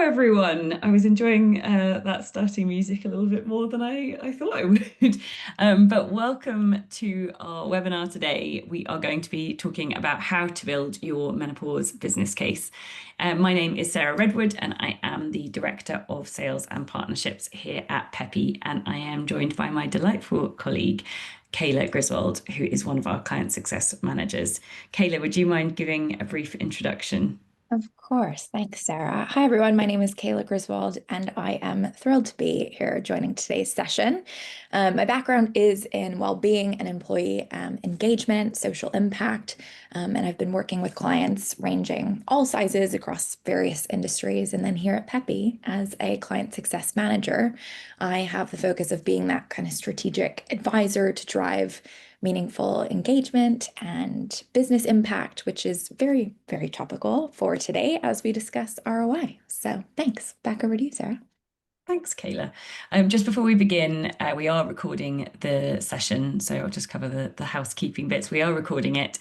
everyone. I was enjoying that starting music a little bit more than I thought I would. But welcome to our webinar today. We are going to be talking about how to build your menopause business case. My name is Sarah Redwood, and I am the Director of Sales and Partnerships here at Peppy, and I am joined by my delightful colleague, Kayla Griswold, who is one of our client success managers. Kayla, would you mind giving a brief introduction? Of course. Thanks, Sarah. Hi, everyone. My name is Kayla Griswold, and I am thrilled to be here joining today's session. My background is in well-being and employee engagement, social impact, and I've been working with clients ranging all sizes across various industries. And then here at Peppy, as a client success manager, I have the focus of being that kind of strategic advisor to drive meaningful engagement and business impact, which is very, very topical for today as we discuss ROI. So thanks. Back over to you, Sarah. Thanks, Kayla. Just before we begin, we are recording the session, so I'll just cover the housekeeping bits. We are recording it,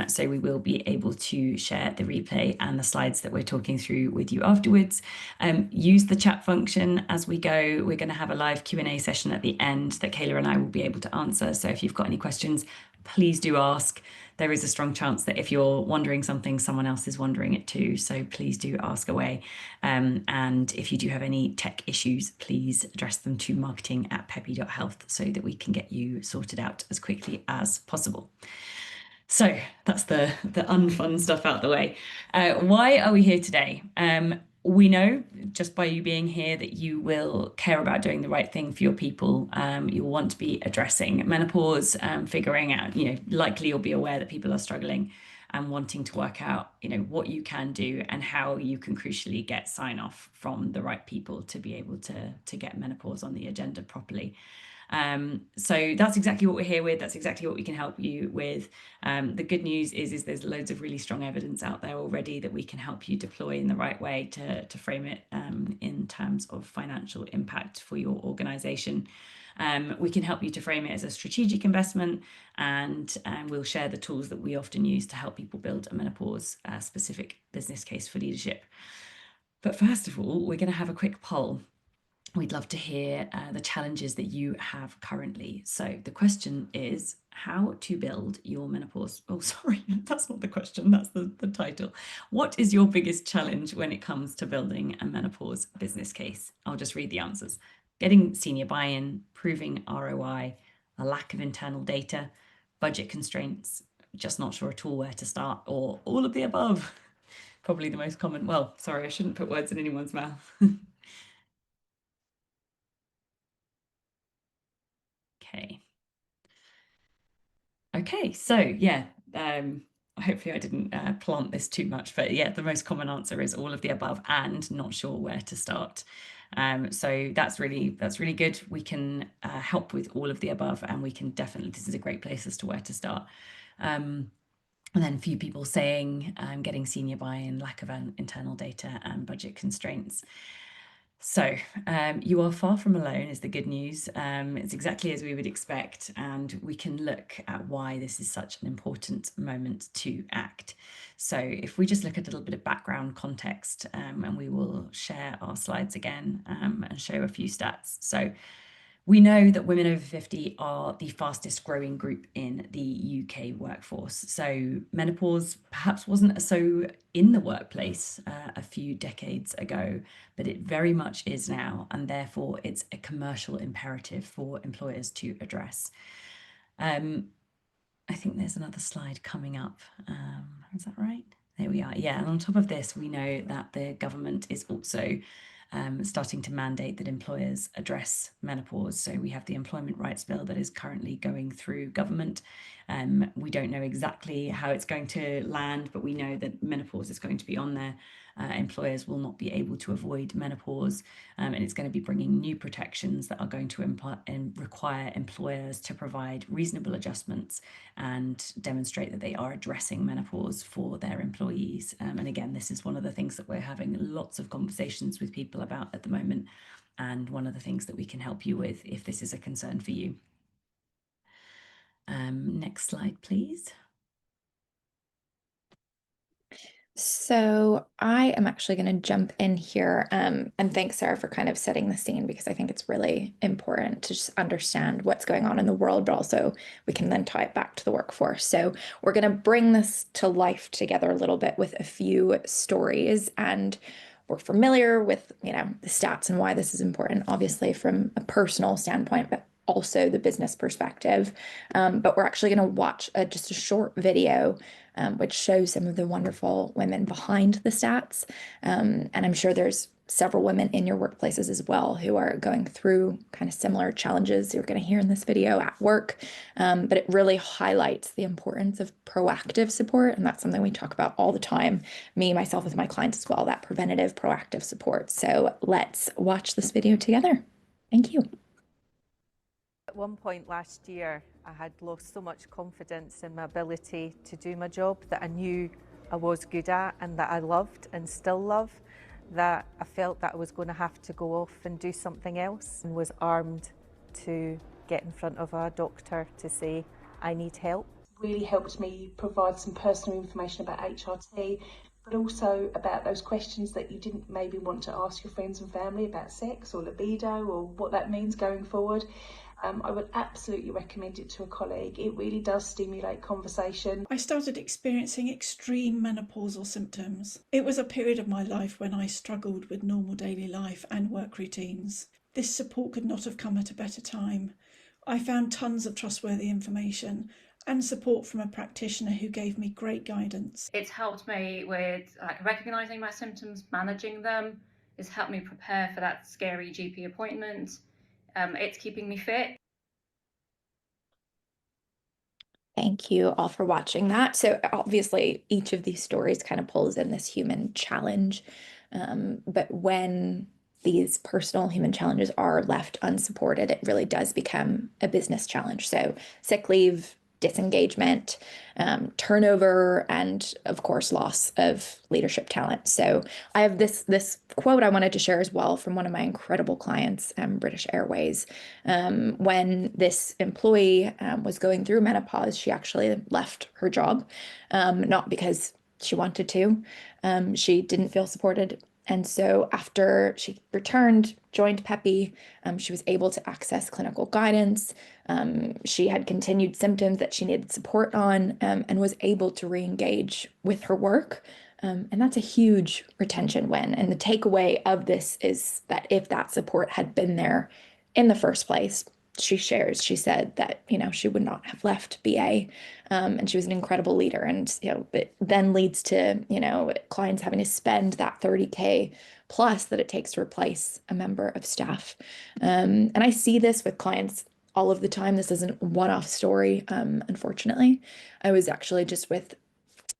so we will be able to share the replay and the slides that we're talking through with you afterwards. Use the chat function as we go. We're going to have a live Q&A session at the end that Kayla and I will be able to answer. So if you've got any questions, please do ask. There is a strong chance that if you're wondering something, someone else is wondering it too. So please do ask away. And if you do have any tech issues, please address them to marketing@peppy.health so that we can get you sorted out as quickly as possible. So that's the unfun stuff out the way. Why are we here today? We know just by you being here that you will care about doing the right thing for your people. You'll want to be addressing menopause, figuring out, likely you'll be aware that people are struggling and wanting to work out, what you can do and how you can crucially get sign off from the right people to be able to get menopause on the agenda properly. So that's exactly what we're here with. That's exactly what we can help you with. The good news is there's loads of really strong evidence out there already that we can help you deploy in the right way to frame it in terms of financial impact for your organization. We can help you to frame it as a strategic investment, and we'll share the tools that we often use to help people build a menopause specific business case for leadership. But first of all, we're going to have a quick poll. We'd love to hear the challenges that you have currently. So the question is how to build your menopause. Oh, sorry, that's not the question. That's the title. What is your biggest challenge when it comes to building a menopause business case? I'll just read the answers. Getting senior buy-in, proving ROI, a lack of internal data, budget constraints, just not sure at all where to start, or all of the above. Probably the most common. Well, sorry, I shouldn't put words in anyone's mouth. Okay. Okay, so yeah, hopefully I didn't plant this too much, but yeah, the most common answer is all of the above and not sure where to start. So that's really good. We can help with all of the above, and we can definitely, this is a great place as to where to start. And then a few people saying getting senior buy-in, lack of internal data and budget constraints. So you are far from alone is the good news. It's exactly as we would expect, and we can look at why this is such an important moment to act. So if we just look at a little bit of background context, and we will share our slides again and show a few stats. So we know that women over 50 are the fastest growing group in the UK workforce. So menopause perhaps wasn't so in the workplace a few decades ago, but it very much is now, and therefore it's a commercial imperative for employers to address. I think there's another slide coming up. Is that right? There we are. Yeah, and on top of this, we know that the government is also starting to mandate that employers address menopause. So we have the Employment Rights Bill that is currently going through government. We don't know exactly how it's going to land, but we know that menopause is going to be on there. Employers will not be able to avoid menopause, and it's going to be bringing new protections that are going to require employers to provide reasonable adjustments and demonstrate that they are addressing menopause for their employees. And again, this is one of the things that we're having lots of conversations with people about at the moment, and one of the things that we can help you with if this is a concern for you. Next slide, please. So I am actually going to jump in here, and thanks, Sarah, for kind of setting the scene because I think it's really important to just understand what's going on in the world, but also we can then tie it back to the workforce. So we're going to bring this to life together a little bit with a few stories, and we're familiar with, the stats and why this is important, obviously from a personal standpoint, but also the business perspective. But we're actually going to watch just a short video which shows some of the wonderful women behind the stats. And I'm sure there's several women in your workplaces as well who are going through kind of similar challenges you're going to hear in this video at work. But it really highlights the importance of proactive support. And that's something we talk about all the time, me, myself, with my clients as well, that preventative, proactive support. So let's watch this video together. Thank you. At one point last year, I had lost so much confidence in my ability to do my job that I knew I was good at and that I loved and still love, that I felt that I was going to have to go off and do something else, and was armed to get in front of a doctor to say, I need help. Really helped me provide some personal information about HRT, but also about those questions that you didn't maybe want to ask your friends and family about sex or libido or what that means going forward. I would absolutely recommend it to a colleague. It really does stimulate conversation. I started experiencing extreme menopausal symptoms. It was a period of my life when I struggled with normal daily life and work routines. This support could not have come at a better time. I found tons of trustworthy information and support from a practitioner who gave me great guidance. It's helped me with recognizing my symptoms, managing them. It's helped me prepare for that scary GP appointment. It's keeping me fit. Thank you all for watching that. So obviously, each of these stories kind of pulls in this human challenge. But when these personal human challenges are left unsupported, it really does become a business challenge. So sick leave, disengagement, turnover, and of course, loss of leadership talent. So I have this quote I wanted to share as well from one of my incredible clients, British Airways. When this employee was going through menopause, she actually left her job, not because she wanted to. She didn't feel supported. And so after she returned, joined Peppy, she was able to access clinical guidance. She had continued symptoms that she needed support on, and was able to re-engage with her work. And that's a huge retention win. And the takeaway of this is that if that support had been there in the first place, she said that, she would not have left BA. And she was an incredible leader. And, it then leads to, clients having to spend that 30K plus that it takes to replace a member of staff. And I see this with clients all of the time. This isn't a one-off story, unfortunately. I was actually just with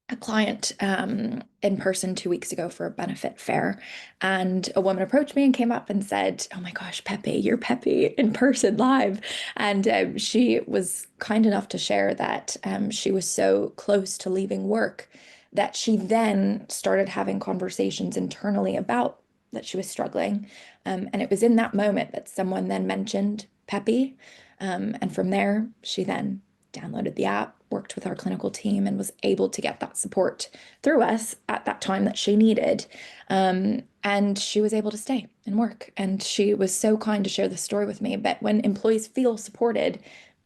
a client in person 2 weeks ago for a benefit fair, and a woman approached me and came up and said, "Oh my gosh, Peppy, you're Peppy in person live." And she was kind enough to share that she was so close to leaving work that she then started having conversations internally about that she was struggling. And it was in that moment that someone then mentioned Peppy. And from there, she then downloaded the app, worked with our clinical team, and was able to get that support through us at that time that she needed. And she was able to stay and work. And she was so kind to share the story with me. But when employees feel supported,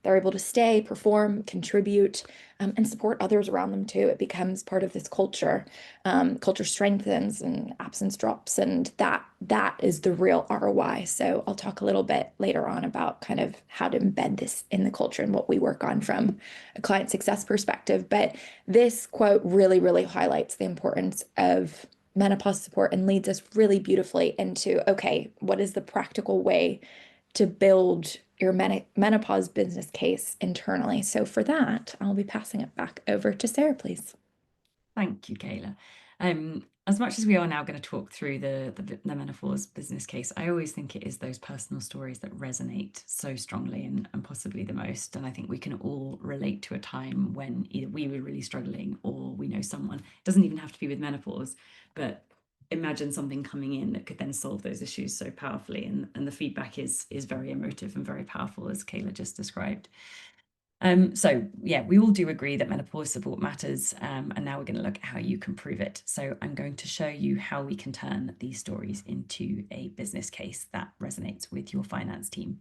they're able to stay, perform, contribute, and support others around them too. It becomes part of this culture. Culture strengthens and absence drops, and that is the real ROI. So I'll talk a little bit later on about kind of how to embed this in the culture and what we work on from a client success perspective. But this quote really, really highlights the importance of menopause support and leads us really beautifully into, okay, what is the practical way to build your menopause business case internally? So for that, I'll be passing it back over to Sarah, please. Thank you, Kayla. As much as we are now going to talk through the menopause business case, I always think it is those personal stories that resonate so strongly and possibly the most. And I think we can all relate to a time when either we were really struggling or we know someone. It doesn't even have to be with menopause, but imagine something coming in that could then solve those issues so powerfully. And the feedback is very emotive and very powerful, as Kayla just described. So yeah, we all do agree that menopause support matters, and now we're going to look at how you can prove it. So I'm going to show you how we can turn these stories into a business case that resonates with your finance team.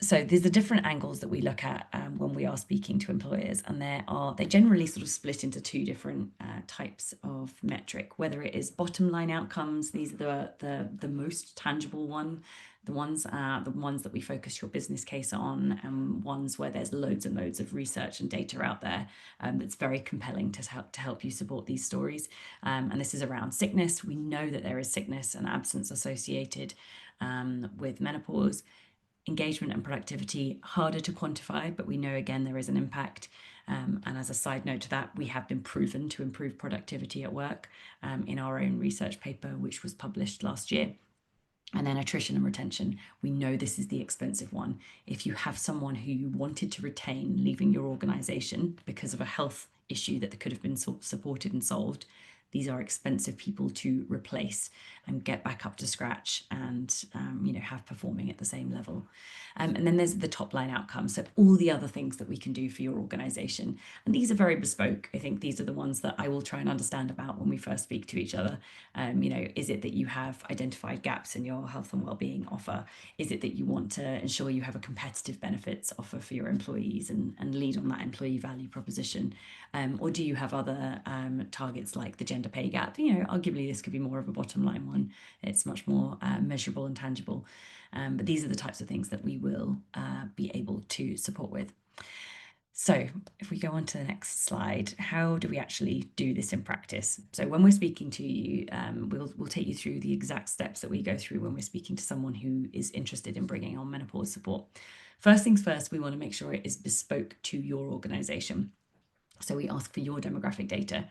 So there's the different angles that we look at when we are speaking to employers, and they generally sort of split into two different types of metric. Whether it is bottom line outcomes, these are the most tangible one, the ones that we focus your business case on, and ones where there's loads and loads of research and data out there that's very compelling to help you support these stories. And this is around sickness. We know that there is sickness and absence associated with menopause. Engagement and productivity, harder to quantify, but we know again there is an impact. And as a side note to that, we have been proven to improve productivity at work in our own research paper, which was published last year. And then attrition and retention. We know this is the expensive one. If you have someone who you wanted to retain leaving your organization because of a health issue that could have been supported and solved, these are expensive people to replace and get back up to scratch and have performing at the same level. And then there's the top line outcomes. So all the other things that we can do for your organization. And these are very bespoke. I think these are the ones that I will try and understand about when we first speak to each other. Is it that you have identified gaps in your health and wellbeing offer? Is it that you want to ensure you have a competitive benefits offer for your employees and lead on that employee value proposition? Or do you have other targets like the gender pay gap? Arguably this could be more of a bottom line one. It's much more measurable and tangible. But these are the types of things that we will be able to support with. So if we go on to the next slide, how do we actually do this in practice? So when we're speaking to you, we'll take you through the exact steps that we go through when we're speaking to someone who is interested in bringing on menopause support. First things first, we want to make sure it is bespoke to your organization. So we ask for your demographic data.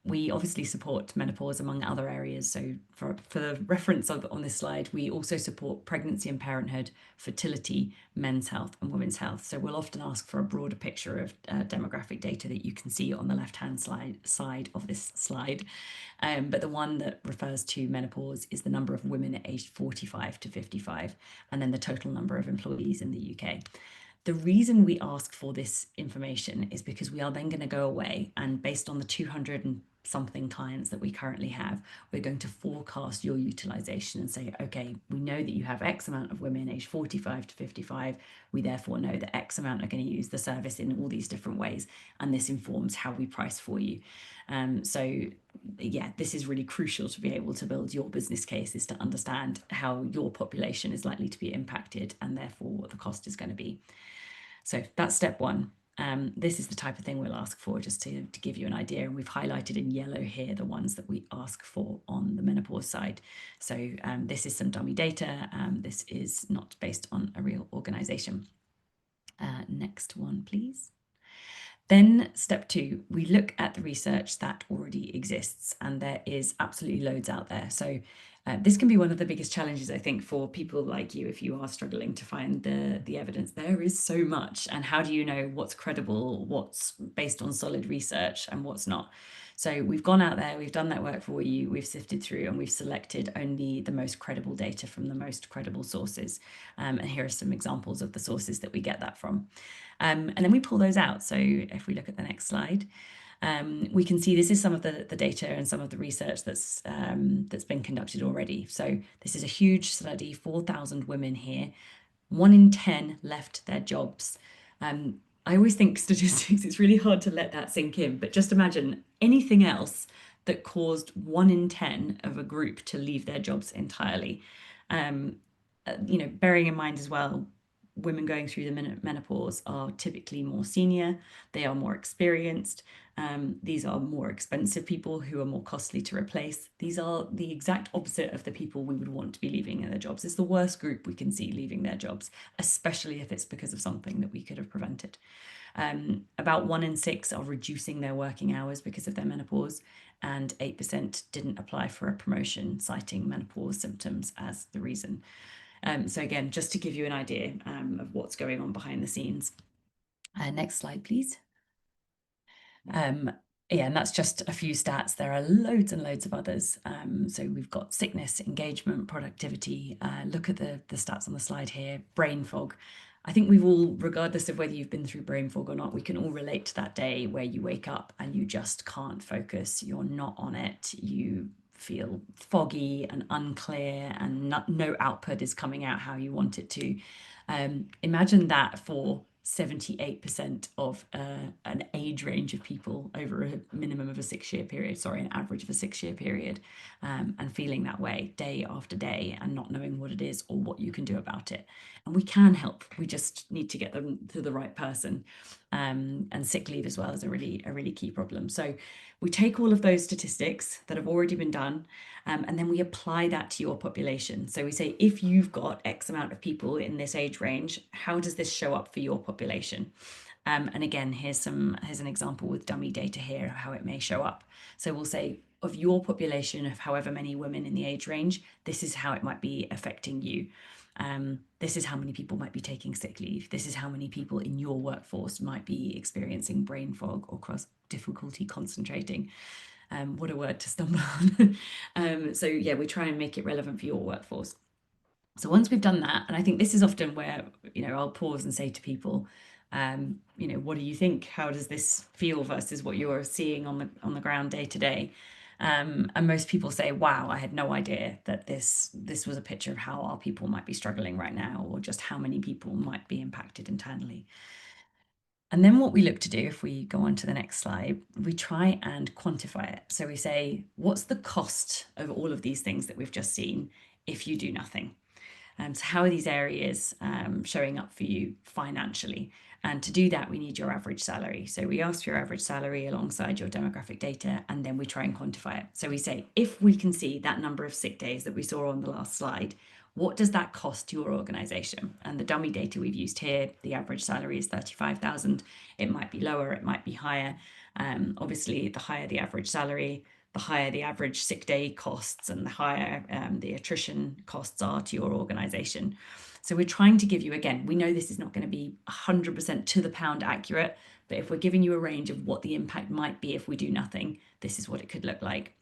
We obviously support menopause among other areas. So for the reference on this slide, we also support pregnancy and parenthood, fertility, men's health and women's health. So we'll often ask for a broader picture of demographic data that you can see on the left-hand side of this slide. But the one that refers to menopause is the number of women aged 45 to 55, and then the total number of employees in the UK. The reason we ask for this information is because we are then going to go away and based on the 200 and something clients that we currently have, we're going to forecast your utilization and say, okay, we know that you have X amount of women aged 45 to 55. We therefore know that X amount are going to use the service in all these different ways. And this informs how we price for you. This is really crucial to be able to build your business case, is to understand how your population is likely to be impacted and therefore what the cost is going to be. So that's step one. This is the type of thing we'll ask for, just to give you an idea. And we've highlighted in yellow here the ones that we ask for on the menopause side. So this is some dummy data. This is not based on a real organization. Next one, please. Then step two, we look at the research that already exists, and there is absolutely loads out there. So this can be one of the biggest challenges, I think, for people like you if you are struggling to find the evidence. There is so much, and how do you know what's credible, what's based on solid research and what's not? So we've gone out there, we've done that work for you, we've sifted through and we've selected only the most credible data from the most credible sources. And here are some examples of the sources that we get that from. And then we pull those out. So if we look at the next slide, we can see this is some of the data and some of the research that's been conducted already. So this is a huge study, 4,000 women here. 1 in 10 left their jobs. I always think statistics, it's really hard to let that sink in, but just imagine anything else that caused 1 in 10 of a group to leave their jobs entirely. Bearing in mind as well, women going through the menopause are typically more senior, they are more experienced, these are more expensive people who are more costly to replace. These are the exact opposite of the people we would want to be leaving their jobs. It's the worst group we can see leaving their jobs, especially if it's because of something that we could have prevented. About 1 in 6 are reducing their working hours because of their menopause, and 8% didn't apply for a promotion, citing menopause symptoms as the reason. So again, just to give you an idea of what's going on behind the scenes. Next slide, please. And that's just a few stats. There are loads and loads of others. So we've got sickness, engagement, productivity. Look at the stats on the slide here. Brain fog. I think we've all, regardless of whether you've been through brain fog or not, we can all relate to that day where you wake up and you just can't focus. You're not on it. You feel foggy and unclear, and no output is coming out how you want it to. Imagine that for 78% of an age range of people over a minimum of a 6-year period, sorry, an average of a 6-year period, and feeling that way day after day and not knowing what it is or what you can do about it. And we can help. We just need to get them to the right person. And sick leave as well is a really key problem. So we take all of those statistics that have already been done, and then we apply that to your population. So we say, if you've got X amount of people in this age range, how does this show up for your population? And again, here's an example with dummy data here of how it may show up. So we'll say, of your population of however many women in the age range, this is how it might be affecting you. This is how many people might be taking sick leave. This is how many people in your workforce might be experiencing brain fog or difficulty concentrating. What a word to stumble on. So yeah, we try and make it relevant for your workforce. So once we've done that, and I think this is often where, I'll pause and say to people, what do you think? How does this feel versus what you're seeing on the ground day to day? And most people say, wow, I had no idea that this was a picture of how our people might be struggling right now, or just how many people might be impacted internally. And then what we look to do, if we go on to the next slide, we try and quantify it. So we say, what's the cost of all of these things that we've just seen if you do nothing? So how are these areas showing up for you financially? And to do that, we need your average salary. So we ask for your average salary alongside your demographic data, and then we try and quantify it. So we say, if we can see that number of sick days that we saw on the last slide, what does that cost your organization? And the dummy data we've used here, the average salary is 35,000. It might be lower, it might be higher. Obviously, the higher the average salary, the higher the average sick day costs and the higher the attrition costs are to your organization. So we're trying to give you, again, we know this is not going to be 100% to the pound accurate, but if we're giving you a range of what the impact might be if we do nothing, this is what it could look like.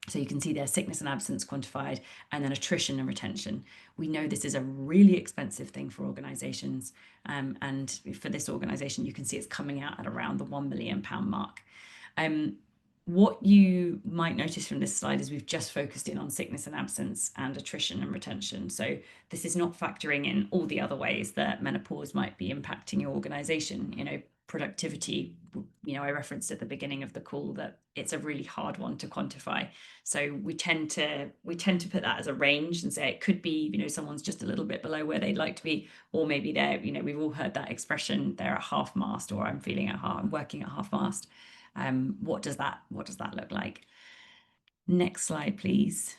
So you can see there sickness and absence quantified, and then attrition and retention. We know this is a really expensive thing for organizations. And for this organization, you can see it's coming out at around the £1 million mark. What you might notice from this slide is we've just focused in on sickness and absence and attrition and retention. So this is not factoring in all the other ways that menopause might be impacting your organization. Productivity, I referenced at the beginning of the call that it's a really hard one to quantify. So we tend to put that as a range and say it could be, someone's just a little bit below where they'd like to be, or maybe they're, we've all heard that expression, they're at half mast, or I'm working at half mast. What does that look like? Next slide, please.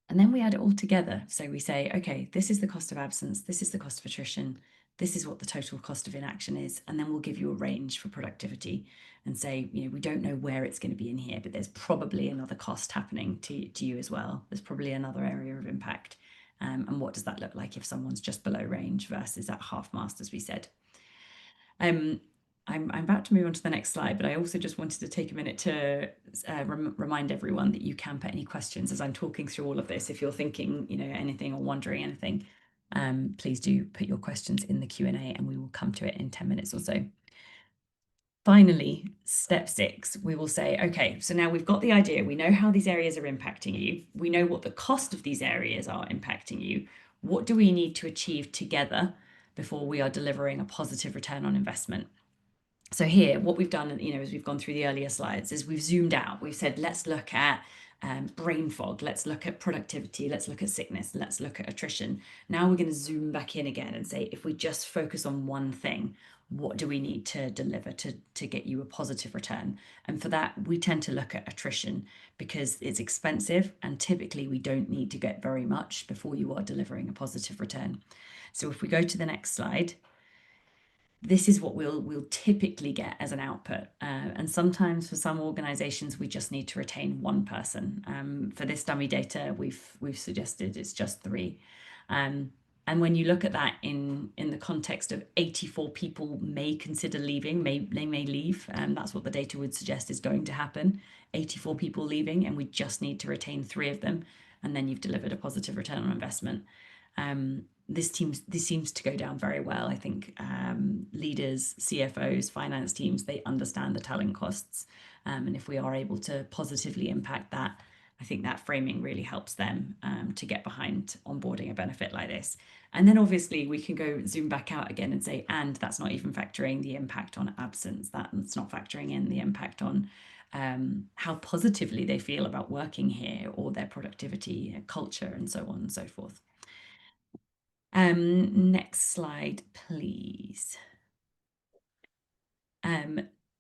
And then we add it all together. So we say, okay, this is the cost of absence, this is the cost of attrition, this is what the total cost of inaction is, and then we'll give you a range for productivity and say, we don't know where it's going to be in here, but there's probably another cost happening to you as well. There's probably another area of impact. And what does that look like if someone's just below range versus at half mast, as we said? I'm about to move on to the next slide, but I also just wanted to take a minute to remind everyone that you can put any questions as I'm talking through all of this. If you're thinking, anything or wondering anything, please do put your questions in the Q&A and we will come to it in 10 minutes or so. Finally, step 6, we will say, okay, so now we've got the idea. We know how these areas are impacting you. We know what the cost of these areas are impacting you. What do we need to achieve together before we are delivering a positive return on investment? So here, what we've done, as we've gone through the earlier slides, is we've zoomed out. We've said, let's look at brain fog, let's look at productivity, let's look at sickness, let's look at attrition. Now we're going to zoom back in again and say, if we just focus on one thing, what do we need to deliver to get you a positive return? And for that, we tend to look at attrition because it's expensive and typically we don't need to get very much before you are delivering a positive return. So if we go to the next slide, this is what we'll typically get as an output. And sometimes for some organizations, we just need to retain one person. For this dummy data, we've suggested it's just 3. And when you look at that in the context of 84 people may consider leaving, they may leave, that's what the data would suggest is going to happen. 84 people leaving, and we just need to retain 3 of them, and then you've delivered a positive return on investment. this seems to go down very well. I think leaders, CFOs, finance teams, they understand the talent costs. And if we are able to positively impact that, I think that framing really helps them to get behind onboarding a benefit like this. And then obviously we can go zoom back out again and say, and that's not even factoring the impact on absence, that's not factoring in the impact on how positively they feel about working here, or their productivity, culture, and so on and so forth. Next slide, please.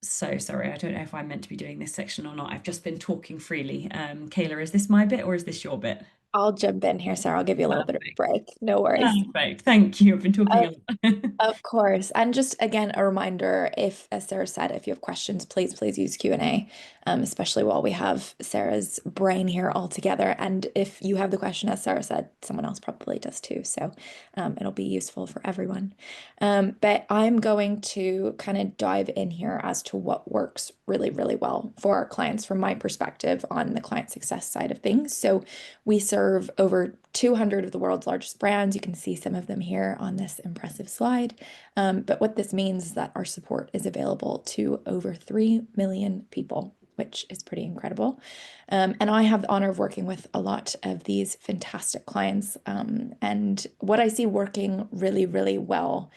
So sorry, I don't know if I'm meant to be doing this section or not. I've just been talking freely. Kayla, is this my bit or is this your bit? I'll jump in here, Sarah. I'll give you a little bit of a Perfect. break. No worries. Perfect. Thank you. I've been talking a lot. Of course. And just again, a reminder, if, as Sarah said, if you have questions, please use Q&A, especially while we have Sarah's brain here all together. And if you have the question, as Sarah said, someone else probably does too. So it'll be useful for everyone. But I'm going to kind of dive in here as to what works really, really well for our clients from my perspective on the client success side of things. So we serve over 200 of the world's largest brands. You can see some of them here on this impressive slide. But what this means is that our support is available to over 3 million people, which is pretty incredible. And I have the honor of working with a lot of these fantastic clients. And what I see working really, really well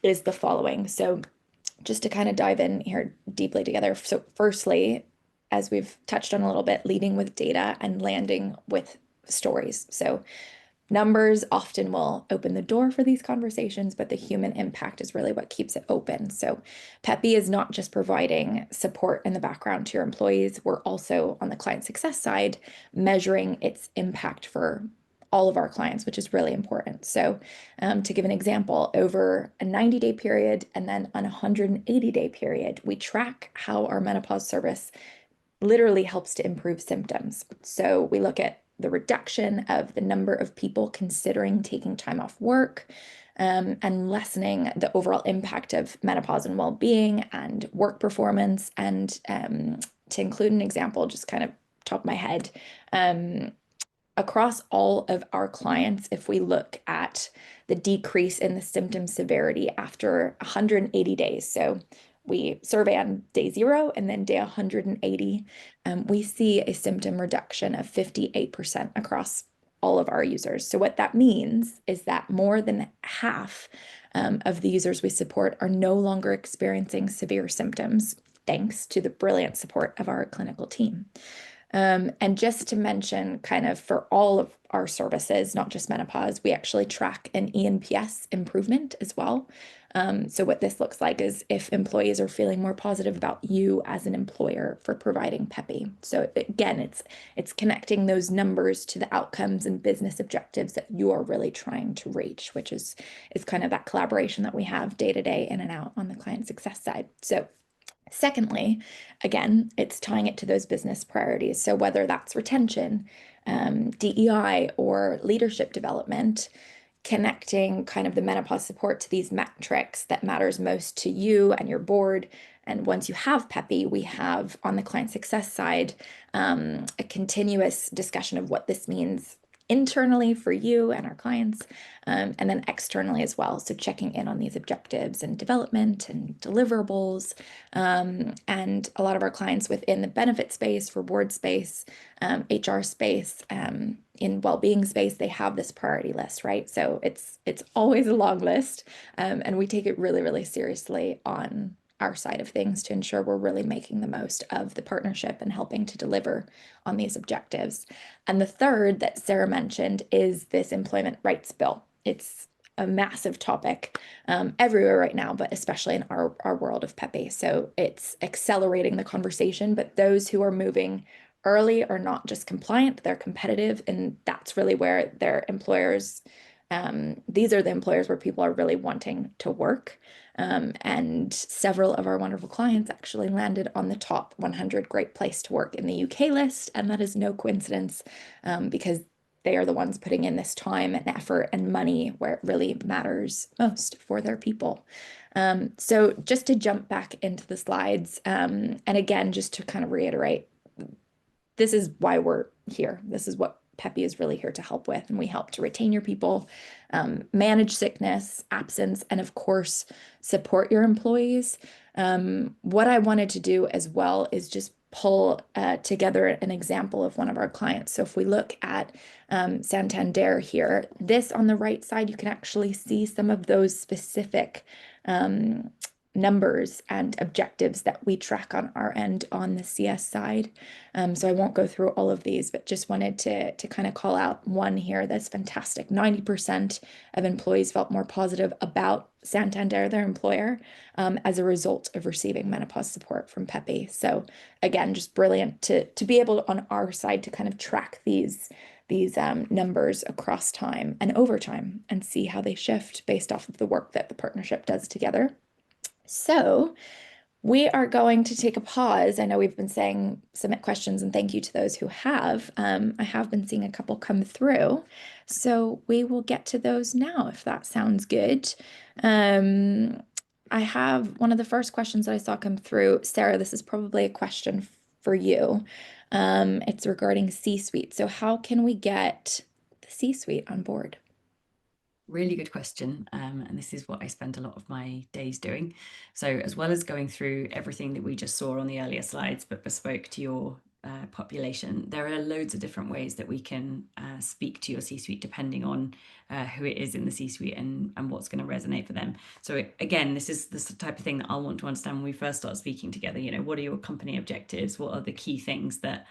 is the following. So just to kind of dive in here deeply together. So firstly, as we've touched on a little bit, leading with data and landing with stories. So numbers often will open the door for these conversations, but the human impact is really what keeps it open. So Peppy is not just providing support in the background to your employees. We're also on the client success side measuring its impact for all of our clients, which is really important. So to give an example, over a 90-day period and then on a 180-day period, we track how our menopause service literally helps to improve symptoms. So we look at the reduction of the number of people considering taking time off work, and lessening the overall impact of menopause and well-being and work performance. And to include an example, just kind of top of my head, across all of our clients, if we look at the decrease in the symptom severity after 180 days, so we survey on day 0 and then day 180, we see a symptom reduction of 58% across all of our users. So what that means is that more than half of the users we support are no longer experiencing severe symptoms, thanks to the brilliant support of our clinical team. And just to mention, kind of for all of our services, not just menopause, we actually track an ENPS improvement as well. So what this looks like is if employees are feeling more positive about you as an employer for providing Peppy. So again, it's connecting those numbers to the outcomes and business objectives that you are really trying to reach, which is kind of that collaboration that we have day to day in and out on the client success side. So secondly, again, it's tying it to those business priorities. So whether that's retention, DEI, or leadership development, connecting kind of the menopause support to these metrics that matters most to you and your board. And once you have Peppy, we have on the client success side, a continuous discussion of what this means internally for you and our clients, and then externally as well. So checking in on these objectives and development and deliverables. And a lot of our clients within the benefit space, reward space, HR space, in well-being space, they have this priority list, right? So it's always a long list, and we take it really, really seriously on our side of things to ensure we're really making the most of the partnership and helping to deliver on these objectives. And the third that Sarah mentioned is this employment rights bill. It's a massive topic everywhere right now, but especially in our world of Pepe. So it's accelerating the conversation, but those who are moving early are not just compliant, they're competitive. And that's really where their employers, these are the employers where people are really wanting to work. And several of our wonderful clients actually landed on the top 100 great place to work in the UK list. And that is no coincidence, because they are the ones putting in this time and effort and money where it really matters most for their people. So just to jump back into the slides, and again, just to kind of reiterate, this is why we're here. This is what Peppy is really here to help with. And we help to retain your people, manage sickness, absence, and of course, support your employees. What I wanted to do as well is just pull together an example of one of our clients. So if we look at Santander here, this on the right side, you can actually see some of those specific numbers and objectives that we track on our end on the CS side. So I won't go through all of these, but just wanted to kind of call out one here that's fantastic. 90% of employees felt more positive about Santander, their employer, as a result of receiving menopause support from Peppy. So again, just brilliant to be able to, on our side, to kind of track these numbers across time and over time and see how they shift based off of the work that the partnership does together. So we are going to take a pause. I know we've been saying submit questions and thank you to those who have. I have been seeing a couple come through. So we will get to those now, if that sounds good. I have one of the first questions that I saw come through. Sarah, this is probably a question for you. It's regarding C-suite. So how can we get the C-suite on board? Really good question. And this is what I spend a lot of my days doing. So as well as going through everything that we just saw on the earlier slides, but bespoke to your population, there are loads of different ways that we can speak to your C-suite depending on who it is in the C-suite and what's going to resonate for them. So again, this is the type of thing that I'll want to understand when we first start speaking together. You know, what are your company objectives? What are the key things that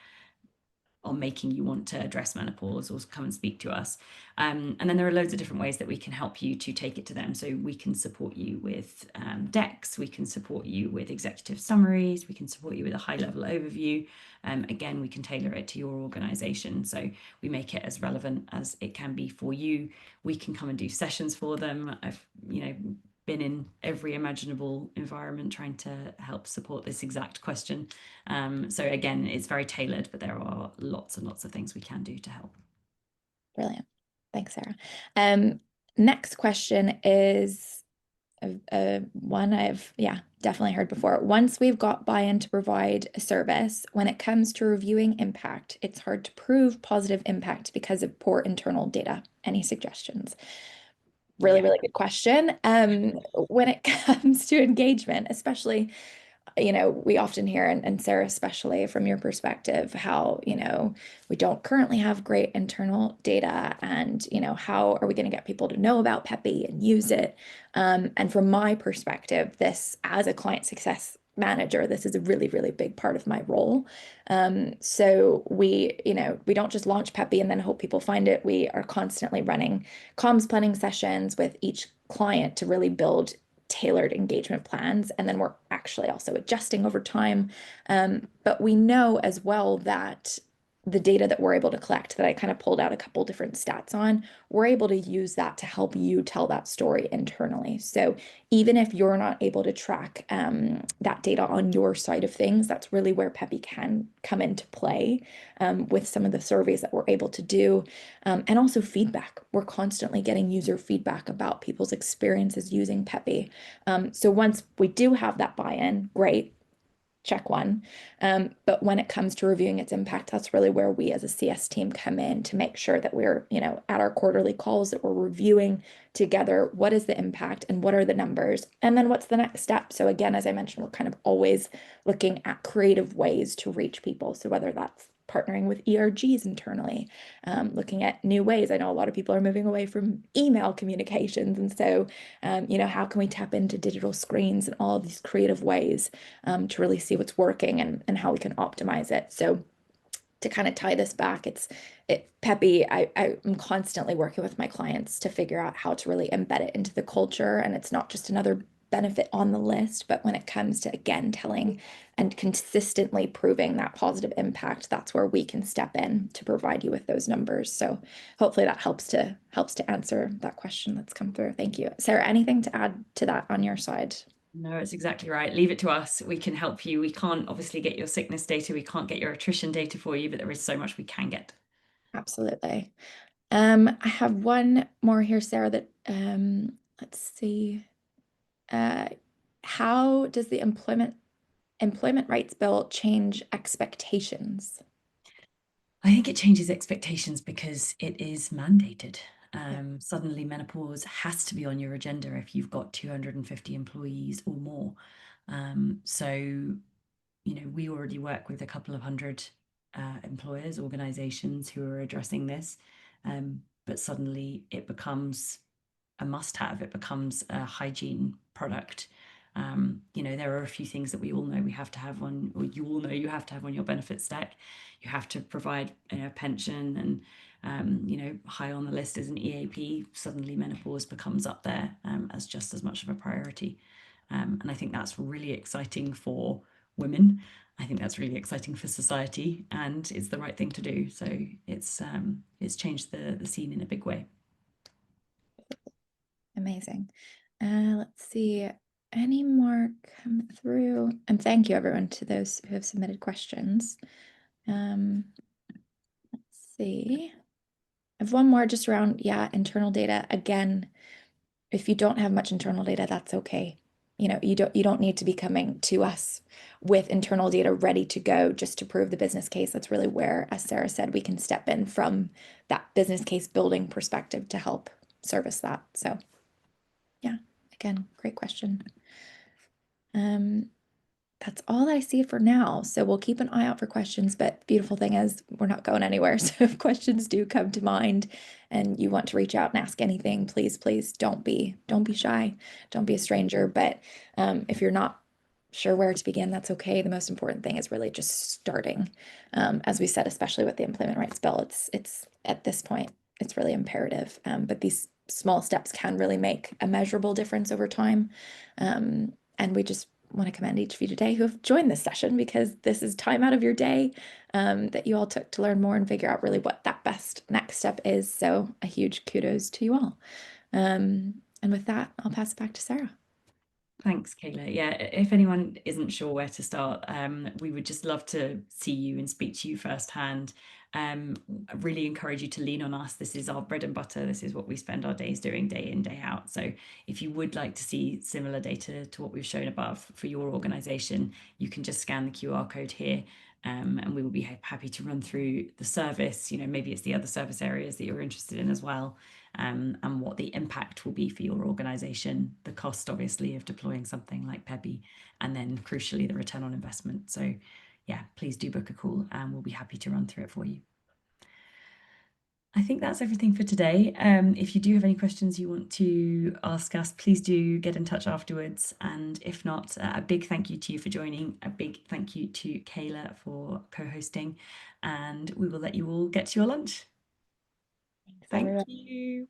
are making you want to address menopause or come and speak to us? And then there are loads of different ways that we can help you to take it to them. So we can support you with decks, we can support you with executive summaries, we can support you with a high level overview. Again, we can tailor it to your organization. So we make it as relevant as it can be for you. We can come and do sessions for them. I've, been in every imaginable environment trying to help support this exact question. So again, it's very tailored, but there are lots and lots of things we can do to help. Brilliant. Thanks, Sarah. Next question is one I've definitely heard before. Once we've got buy-in to provide a service, when it comes to reviewing impact, it's hard to prove positive impact because of poor internal data. Any suggestions? Really, really good question. When it comes to engagement, especially, we often hear, and Sarah, especially from your perspective, how, we don't currently have great internal data and, how are we going to get people to know about Peppy and use it? And from my perspective, this as a client success manager, this is a really, really big part of my role. So we don't just launch Peppy and then hope people find it. We are constantly running comms planning sessions with each client to really build tailored engagement plans. And then we're actually also adjusting over time. But we know as well that the data that we're able to collect, that I kind of pulled out a couple different stats on, we're able to use that to help you tell that story internally. So even if you're not able to track that data on your side of things, that's really where Peppy can come into play with some of the surveys that we're able to do. And also feedback. We're constantly getting user feedback about people's experiences using Peppy. So once we do have that buy-in, great, check one. But when it comes to reviewing its impact, that's really where we as a CS team come in to make sure that we're, at our quarterly calls, that we're reviewing together what is the impact and what are the numbers, and then what's the next step. So again, as I mentioned, we're kind of always looking at creative ways to reach people. So whether that's partnering with ERGs internally, looking at new ways. I know a lot of people are moving away from email communications. And so, how can we tap into digital screens and all of these creative ways to really see what's working and how we can optimize it. So to kind of tie this back, Peppy, I'm constantly working with my clients to figure out how to really embed it into the culture. And it's not just another benefit on the list, but when it comes to, again, telling and consistently proving that positive impact, that's where we can step in to provide you with those numbers. So hopefully that helps to answer that question that's come through. Thank you. Sarah, anything to add to that on your side? No, it's exactly right. Leave it to us. We can help you. We can't obviously get your sickness data. We can't get your attrition data for you, but there is so much we can get. Absolutely. I have one more here, Sarah, that let's see. How does the employment rights bill change expectations? I think it changes expectations because it is mandated. Suddenly menopause has to be on your agenda if you've got 250 employees or more. So, you know, we already work with a couple of hundred employers, organizations who are addressing this. But suddenly it becomes a must-have. It becomes a hygiene product. You know, there are a few things that we all know we have to have on, or you all know you have to have on your benefit stack. You have to provide, you know, a pension, and you know, high on the list is an EAP. Suddenly menopause becomes up there as just as much of a priority. And I think that's really exciting for women. I think that's really exciting for society, and it's the right thing to do. So it's changed the scene in a big way. Amazing. Let's see. Any more come through? And thank you everyone to those who have submitted questions. Let's see. I have one more just around, internal data. Again, if you don't have much internal data, that's okay. You know, you don't need to be coming to us with internal data ready to go just to prove the business case. That's really where, as Sarah said, we can step in from that business case building perspective to help service that. So yeah, again, great question. That's all I see for now. So we'll keep an eye out for questions, but beautiful thing is we're not going anywhere. So if questions do come to mind and you want to reach out and ask anything, please, please don't be shy. Don't be a stranger. But if you're not sure where to begin, that's okay. The most important thing is really just starting. As we said, especially with the employment rights bill, it's at this point, it's really imperative. But these small steps can really make a measurable difference over time. And we just want to commend each of you today who have joined this session, because this is time out of your day that you all took to learn more and figure out really what that best next step is. So a huge kudos to you all. And with that, I'll pass it back to Sarah. Thanks, Kayla. Yeah, if anyone isn't sure where to start, we would just love to see you and speak to you firsthand. I really encourage you to lean on us. This is our bread and butter. This is what we spend our days doing, day in, day out. So if you would like to see similar data to what we've shown above for your organization, you can just scan the QR code here. And we will be happy to run through the service. You know, maybe it's the other service areas that you're interested in as well. And what the impact will be for your organization, the cost obviously of deploying something like PEBI, and then crucially the return on investment. So yeah, please do book a call and we'll be happy to run through it for you. I think that's everything for today. If you do have any questions you want to ask us, please do get in touch afterwards. And if not, a big thank you to you for joining. A big thank you to Kayla for co-hosting. And we will let you all get to your lunch. Thanks, Thank everyone. you.